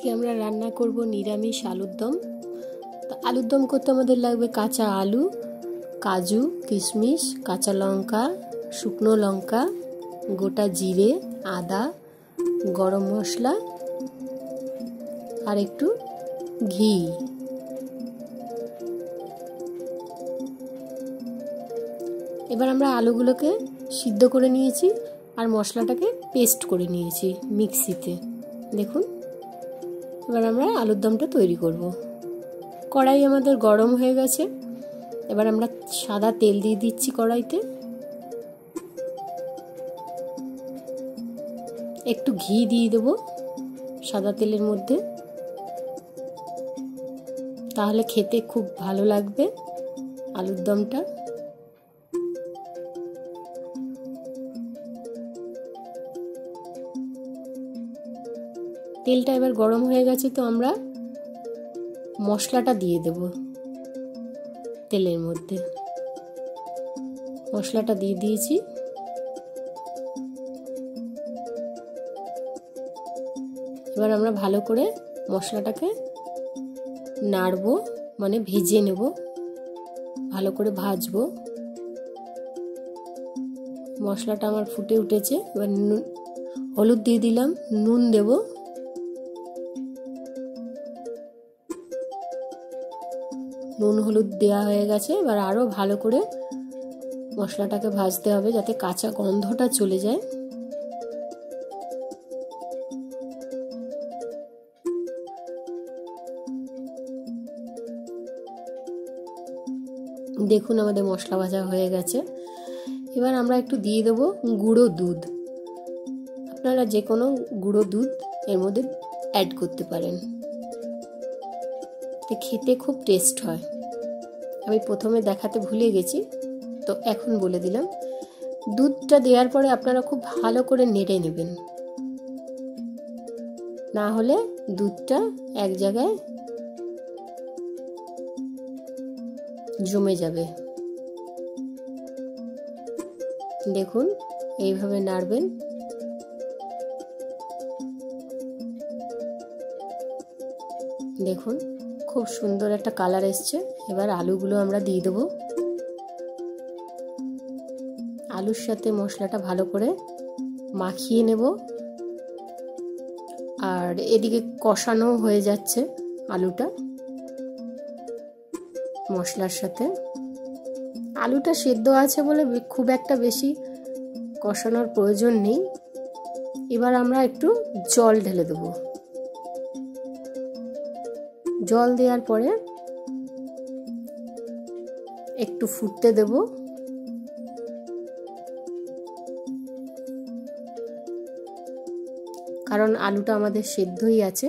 আজকে আমরা রান্না করব নিরামিষ আলুর দম। তো আলুর দম করতে আমাদের লাগবে কাঁচা আলু, কাজু, কিশমিশ, কাঁচা লঙ্কা, শুকনো লঙ্কা, গোটা জিরে, আদা, গরম মশলা আর একটু ঘি। এবার আমরা আলুগুলোকে সিদ্ধ করে নিয়েছি আর মশলাটাকে পেস্ট করে নিয়েছি মিক্সিতে। দেখুন, এবার আমরা আলুর দমটা তৈরি করব। কড়াই আমাদের গরম হয়ে গেছে। এবার আমরা সাদা তেল দিয়ে দিচ্ছি কড়াইতে, একটু ঘি দিয়ে দেব সাদা তেলের মধ্যে, তাহলে খেতে খুব ভালো লাগবে আলুর দমটা। তেলটা এবার গরম হয়ে গেছে, তো আমরা মশলাটা দিয়ে দেব তেলের মধ্যে। মশলাটা দিয়ে দিয়েছি। এবার আমরা ভালো করে মশলাটাকে নাড়বো, মানে ভেজে নেব, ভালো করে ভাজবো। মশলাটা আমার ফুটে উঠেছে। এবার হলুদ দিয়ে দিলাম, নুন দেব, নুন হলুদ দেওয়া হয়ে গেছে। এবার আরো ভালো করে মশলাটাকে ভাজতে হবে যাতে কাঁচা গন্ধটা চলে যায়। দেখুন, আমাদের মশলা ভাজা হয়ে গেছে। এবার আমরা একটু দিয়ে দেবো গুঁড়ো দুধ। আপনারা যে কোনো গুঁড়ো দুধ এর মধ্যে অ্যাড করতে পারেন, খেতে খুব টেস্ট হয়। আমি প্রথমে দেখাতে ভুলে গেছি, তো এখন বলে দিলাম। দুধটা দেওয়ার পরে আপনারা খুব ভালো করে নেড়ে নেবেন, না হলে দুধটা এক জায়গায় জমে যাবে। দেখুন, এইভাবে নাড়বেন। দেখুন, খুব সুন্দর একটা কালার এসছে। এবার আলুগুলো আমরা দিয়ে দেবো। আলুর সাথে মশলাটা ভালো করে মাখিয়ে নেব। আর এদিকে কষানো হয়ে যাচ্ছে আলুটা মশলার সাথে। আলুটা সেদ্ধ আছে বলে খুব একটা বেশি কষানোর প্রয়োজন নেই। এবার আমরা একটু জল ঢেলে দেব। জল দেওয়ার পরে একটু ফুটতে দেব। কারণ আলুটা আমাদের সেদ্ধই আছে।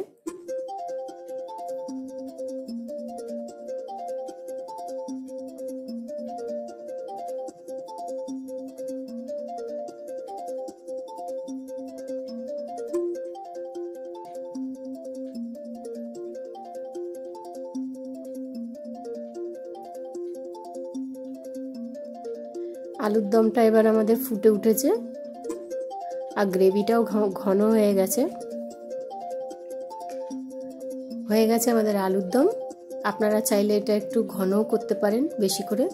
আলুর দমটা এবার আমাদের ফুটে উঠেছে আর গ্রেভিটাও ঘন হয়ে গেছে। আমাদের আলুর দম। আপনারা চাইলে এটা একটু ঘনও করতে পারেন বেশি করে।